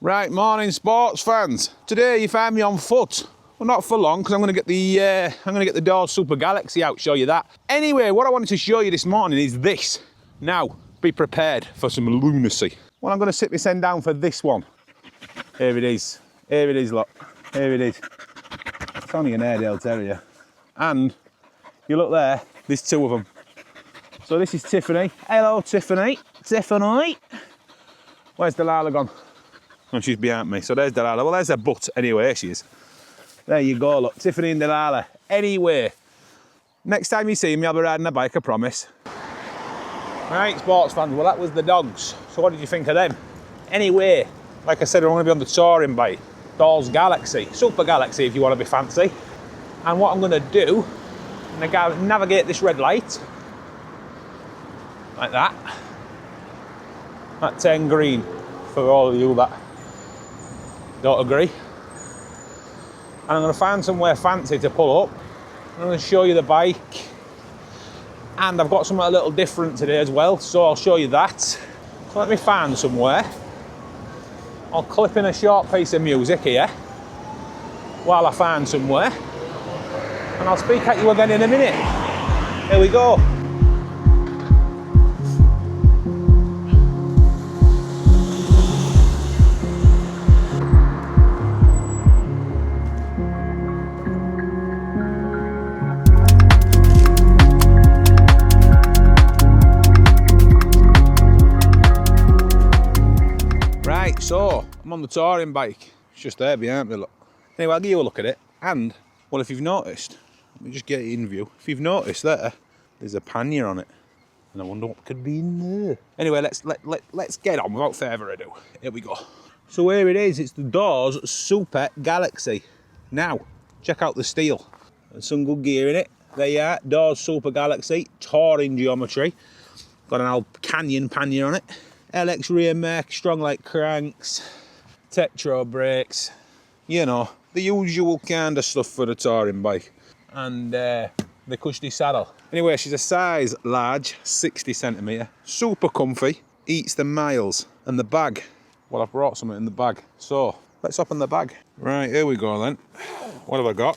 Right, morning sports fans. Today you find me on foot. Well, not for long, because I'm going to get the Dawes Super Galaxy out, show you that. Anyway, what I wanted to show you this morning is this. Now, be prepared for some lunacy. Well, I'm going to sit this end down for this one. Here it is. Here it is, look. Here it is. It's only an Airedale Terrier. And, you look there, there's two of them. So this is Tiffany. Hello, Tiffany. Tiffany. Where's Delilah gone? Oh, she's behind me. So there's Delilah. Well, there's her butt. Anyway, here she is. There you go, look. Tiffany and Delilah. Anyway, next time you see me, I'll be riding a bike, I promise. Right, sports fans. Well, that was the dogs. So what did you think of them? Anyway, like I said, I'm going to be on the touring bike. Dawes Galaxy. Super Galaxy, if you want to be fancy. And what I'm going to do, I'm going to navigate this red light. Like that. That 10 green. For all of you that don't agree. And I'm going to find somewhere fancy to pull up. I'm going to show you the bike. And I've got something a little different today as well, so I'll show you that. So let me find somewhere. I'll clip in a short piece of music here while I find somewhere. And I'll speak at you again in a minute. Here we go. So, I'm on the touring bike. It's just there behind me, look. Anyway, I'll give you a look at it. And, well, if you've noticed, let me just get it in view. If you've noticed there's a pannier on it. And I wonder what could be in there. Anyway, let's get on without further ado. Here we go. So here it is. It's the Dawes Super Galaxy. Now, check out the steel. There's some good gear in it. There you are. Dawes Super Galaxy. Touring geometry. Got an old Canyon pannier on it. LX rear mech, strong like cranks, Tetra brakes, you know, the usual kind of stuff for the touring bike. And the cushy saddle. Anyway, she's a size large, 60 centimetre, super comfy, eats the miles. And the bag, well, I've brought something in the bag. So, let's open the bag. Right, here we go then. What have I got?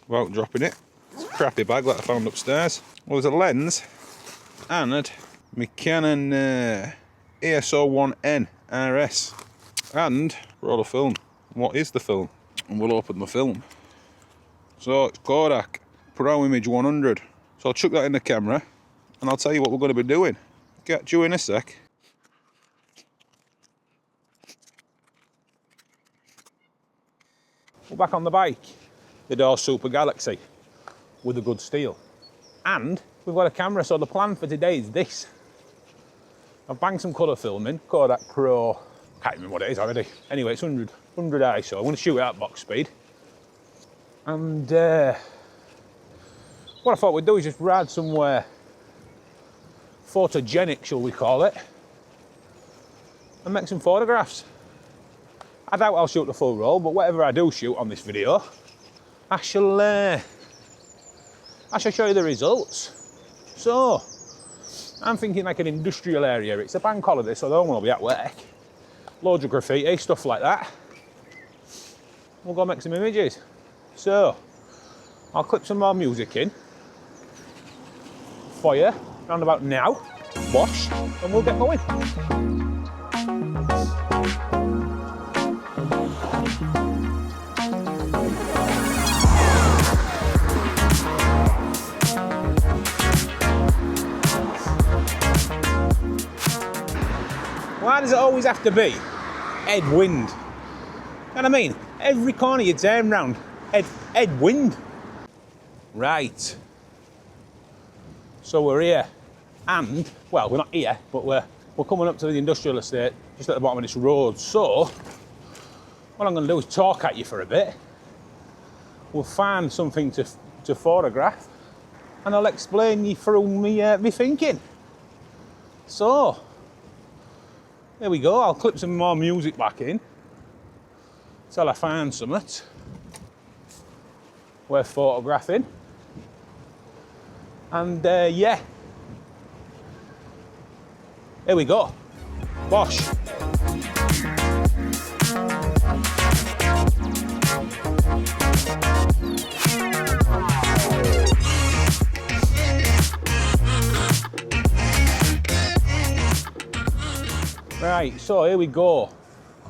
Without dropping it. It's a crappy bag that I found upstairs. Well, there's a lens and my Canon EOS 1N RS and roll of film. What is the film? And we'll open the film. So it's Kodak Pro Image 100. So I'll chuck that in the camera and I'll tell you what we're going to be doing. Catch you in a sec. We're back on the bike, the Dawes Super Galaxy with a good steel. And we've got a camera, so the plan for today is this. I've banged some colour filming, Kodak Pro, can't remember what it is already. Anyway, it's 100 ISO. I'm going to shoot it at box speed. And what I thought we'd do is just ride somewhere photogenic, shall we call it, and make some photographs. I doubt I'll shoot the full roll, but whatever I do shoot on this video, I shall show you the results. So, I'm thinking like an industrial area. It's a bank holiday, so no one will be at work. Loads of graffiti, stuff like that. We'll go make some images. So, I'll clip some more music in for you, round about now. Watch, and we'll get going. Why does it always have to be headwind? You know what I mean? Every corner you turn round, headwind. Right. So we're here, and, well, we're not here, but we're coming up to the industrial estate, just at the bottom of this road. So, what I'm going to do is talk at you for a bit. We'll find something to photograph, and I'll explain you through me thinking. So, there we go. I'll clip some more music back in till I find something worth photographing. And yeah, here we go. Bosh. Right, so here we go.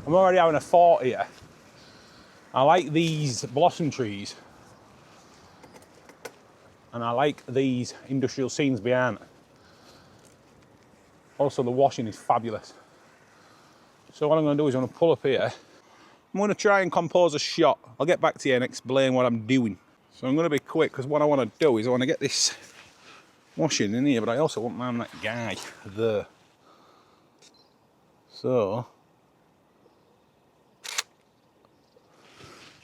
I'm already having a thought here. I like these blossom trees. And I like these industrial scenes behind. Also, the washing is fabulous. So what I'm going to do is I'm going to pull up here. I'm going to try and compose a shot. I'll get back to you and explain what I'm doing. So I'm going to be quick because what I want to do is I want to get this washing in here, but I also want that guy there. So,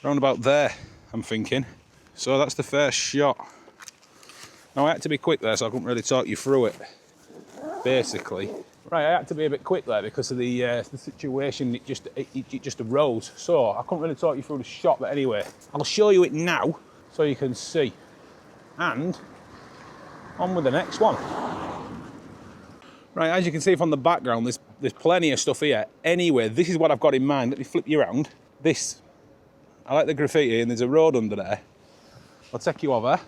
round about there, I'm thinking. So that's the first shot. Now I had to be quick there, so I couldn't really talk you through it, basically. Right, I had to be a bit quick there because of the situation, it just arose. So I couldn't really talk you through the shot, but anyway, I'll show you it now so you can see. And on with the next one. Right, as you can see from the background, there's plenty of stuff here. Anyway, this is what I've got in mind. Let me flip you around. This, I like the graffiti and there's a road under there. I'll take you over.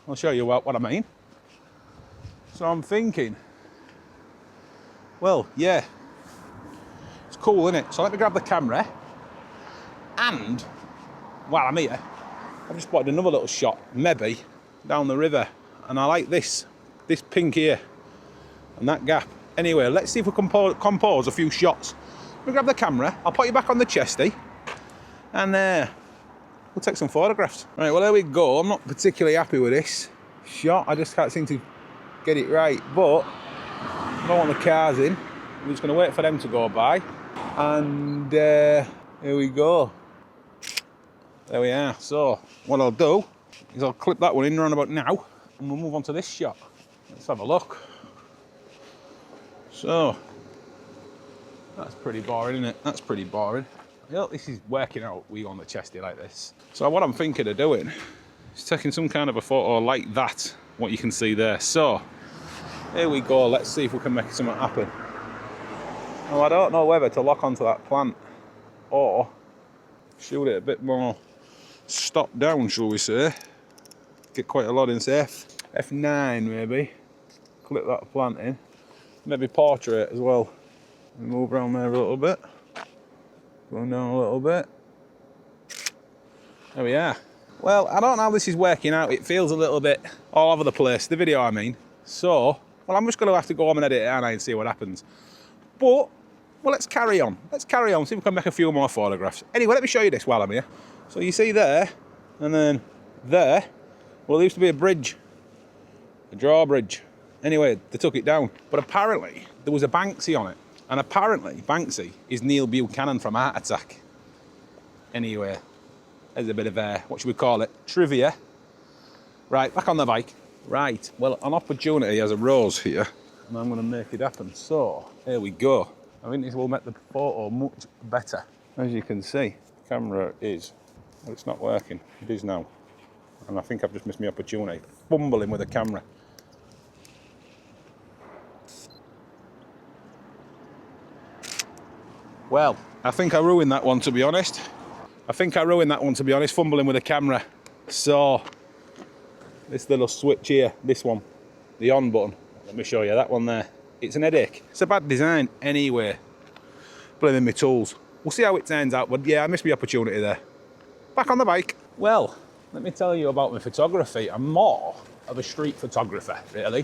I'll show you what I mean. So I'm thinking, well, yeah, it's cool, isn't it? So let me grab the camera and while I'm here, I've just spotted another little shot, maybe, down the river. And I like this pink here and that gap. Anyway, let's see if we can compose a few shots. Let me grab the camera, I'll put you back on the chesty and we'll take some photographs. Right, well, there we go. I'm not particularly happy with this shot. I just can't seem to get it right, but I don't want the cars in. I'm just going to wait for them to go by. And here we go. There we are. So what I'll do is I'll clip that one in around about now and we'll move on to this shot. Let's have a look. So that's pretty boring, isn't it? That's pretty boring. This is working out, we on the chesty like this. So what I'm thinking of doing is taking some kind of a photo like that, what you can see there. So here we go, let's see if we can make something happen. Now I don't know whether to lock onto that plant or shoot it a bit more stop down, shall we say. Get quite a lot in, say F9 maybe. Clip that plant in. Maybe portrait as well. Move around there a little bit. Going down a little bit. There we are. Well, I don't know how this is working out. It feels a little bit all over the place, the video I mean. So, well, I'm just going to have to go home and edit it and see what happens. But, well, let's carry on. Let's carry on, see if we can make a few more photographs. Anyway, let me show you this while I'm here. So you see there, and then there, well, there used to be a bridge. A drawbridge. Anyway, they took it down. But apparently, there was a Banksy on it. And apparently, Banksy is Neil Buchanan from Art Attack. Anyway, there's a bit of, what should we call it, trivia. Right, back on the bike. Right, well, an opportunity has arose here, and I'm going to make it happen. So, here we go. I think this will make the photo much better. As you can see, the camera is, well, it's not working. It is now. And I think I've just missed my opportunity. Fumbling with the camera. Well, I think I ruined that one, to be honest. Fumbling with the camera. So, this little switch here, this one, the on button. Let me show you that one there. It's an headache. It's a bad design anyway. Blaming my tools. We'll see how it turns out, but yeah, I missed my opportunity there. Back on the bike. Well, let me tell you about my photography. I'm more of a street photographer, really.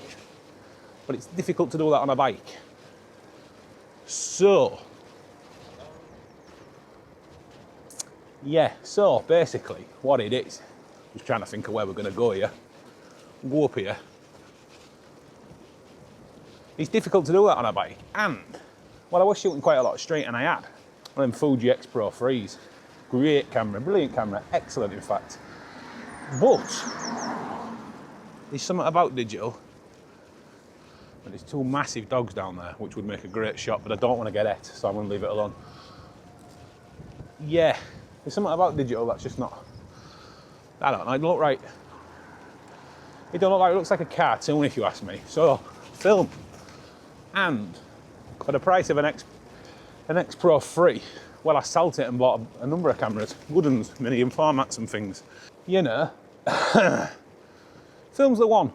But it's difficult to do that on a bike. So, yeah, so basically what it is, just trying to think of where we're going to go here. We'll go up here. It's difficult to do that on a bike, and well, I was shooting quite a lot of street, and I had one of them Fuji X Pro 3s. Great camera, brilliant camera, excellent in fact. But there's something about digital, and there's two massive dogs down there, which would make a great shot, but I don't want to get it, so I'm going to leave it alone. Yeah. There's something about digital that's just not, I don't know, it don't look right. It don't look like, it looks like a cartoon if you ask me. So, film. And for the price of an X Pro 3, well, I sold it and bought a number of cameras, good ones, medium formats and things. You know, film's the one.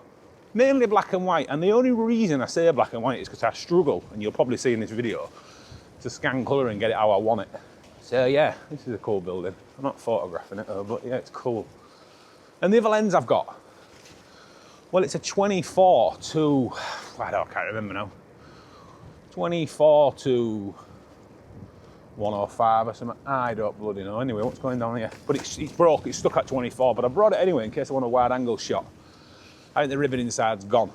Mainly black and white, and the only reason I say black and white is because I struggle, and you'll probably see in this video, to scan colour and get it how I want it. So yeah, this is a cool building. I'm not photographing it though, but yeah, it's cool. And the other lens I've got, well, it's a 24 to, I can't remember now. 24 to 105 or something. I don't bloody know. Anyway, what's going down here? But it's broke, it's stuck at 24, but I brought it anyway in case I want a wide angle shot. I think the ribbon inside's gone.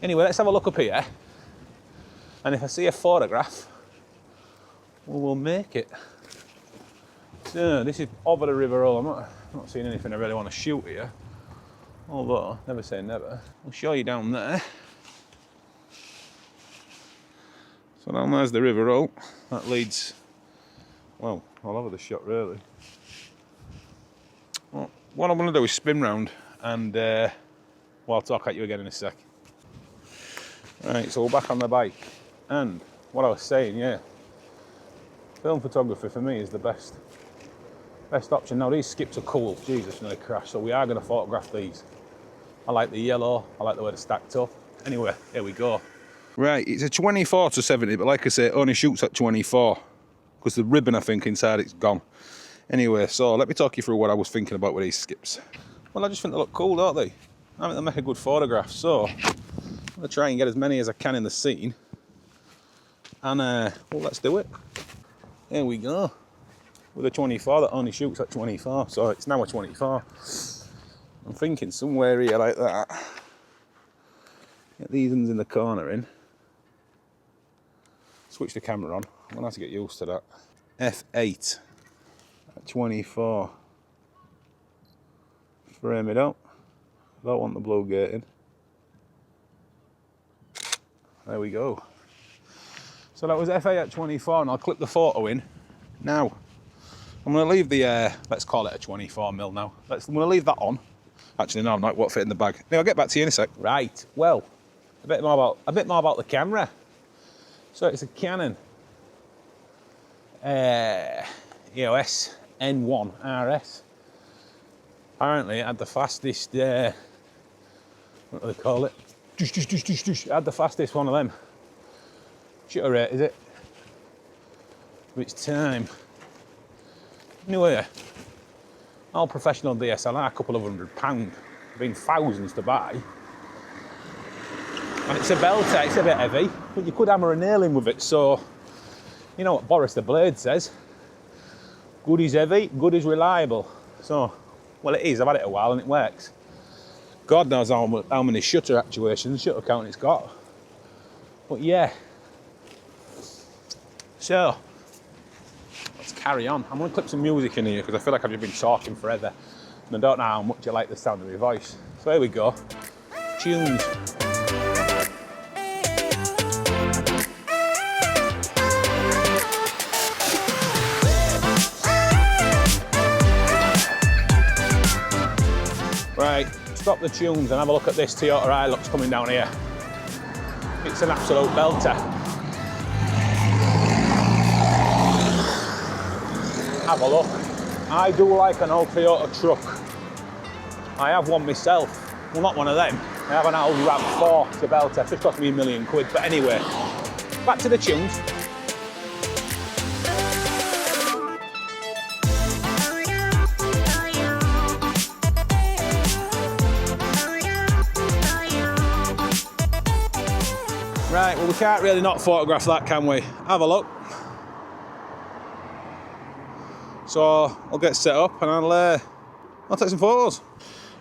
Anyway, let's have a look up here. And if I see a photograph, well, we'll make it. So this is over the River Roll. I'm not seeing anything I really want to shoot here. Although, never say never. I'll show you down there. So down there's the River Roll. That leads, well, all over the shot really. Well, what I'm going to do is spin round and well, I'll talk at you again in a sec. Right, so we're back on the bike. And what I was saying, yeah, film photography for me is the best option. Now these skips are cool, Jesus, and they crash, so we are going to photograph these. I like the yellow, I like the way they're stacked up. Anyway, here we go. Right, it's a 24 to 70, but like I say, it only shoots at 24 because the ribbon, I think, inside it's gone. Anyway, so let me talk you through what I was thinking about with these skips. Well, I just think they look cool, don't they? I think they make a good photograph, so I'm going to try and get as many as I can in the scene. And, well, let's do it. Here we go. With a 24 that only shoots at 24, so it's now a 24. I'm thinking somewhere here like that. Get these ones in the corner in. Switch the camera on. I'm going to have to get used to that. F8 at 24. Frame it up. I don't want the blue gating. There we go. So that was F8 at 24, and I'll clip the photo in. Now, I'm going to leave the, let's call it a 24mm now. I'm going to leave that on. Actually, no, I'm not. Won't fit in the bag. Now, I'll get back to you in a sec. Right. Well, a bit more about the camera. So it's a Canon EOS N1 RS. Apparently, it had the fastest. What do they call it? It had the fastest one of them. Shutter rate, is it? Of its time. Anyway, all professional DSLR, a couple of £100, been thousands to buy. And it's a belter, it's a bit heavy, but you could hammer a nail in with it, so you know what Boris the Blade says. Good is heavy, good is reliable. So, well it is, I've had it a while and it works. God knows how many shutter actuations, shutter count it's got. But yeah. So, let's carry on. I'm going to clip some music in here because I feel like I've just been talking forever. And I don't know how much you like the sound of my voice. So here we go. Tunes. Right, stop the tunes and have a look at this Toyota Hilux coming down here. It's an absolute belter. Have a look. I do like an old Toyota truck. I have one myself. Well, not one of them. I have an old RAV4. It's a belter. It's just cost me £1 million. But anyway, back to the tunes. Right, well we can't really not photograph that, can we? Have a look. So I'll get set up and I'll take some photos.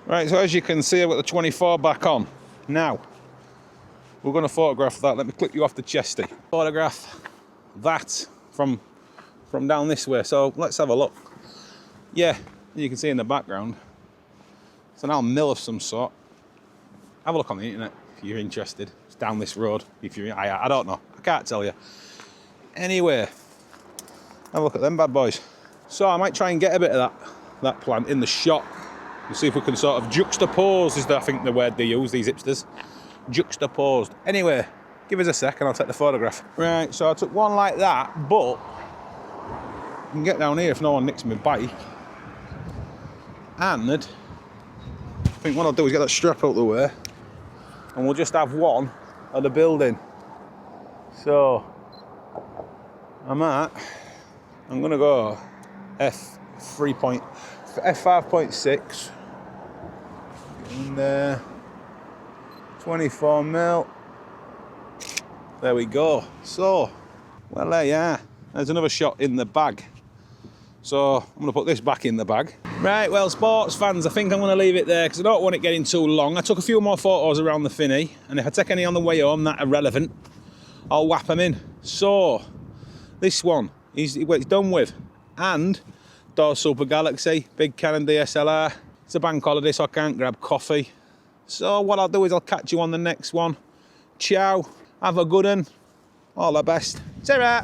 Right, so as you can see, I've got the 24 back on. Now, we're going to photograph that. Let me clip you off the chesty. Photograph that from down this way. So let's have a look. Yeah, you can see in the background. It's an old mill of some sort. Have a look on the internet if you're interested. It's down this road. If you're, I don't know. I can't tell you. Anyway, have a look at them bad boys. So I might try and get a bit of that plant in the shot and see if we can sort of juxtapose, is I think the word they use, these hipsters. Juxtaposed. Anyway, give us a sec and I'll take the photograph. Right, so I took one like that, but you can get down here if no one nicks my bike. And I think what I'll do is get that strap out the way and we'll just have one at the building. So I'm going to go f5.6 and 24mm. There we go. So, well, there you are. There's another shot in the bag. So I'm going to put this back in the bag. Right, well, sports fans, I think I'm going to leave it there because I don't want it getting too long. I took a few more photos around the Finny, and if I take any on the way home that are relevant, I'll whap them in. So this one is it's done with. And Dawes Super Galaxy, big Canon DSLR. It's a bank holiday, so I can't grab coffee. So what I'll do is I'll catch you on the next one. Ciao. Have a good one. All the best. Ta-ra.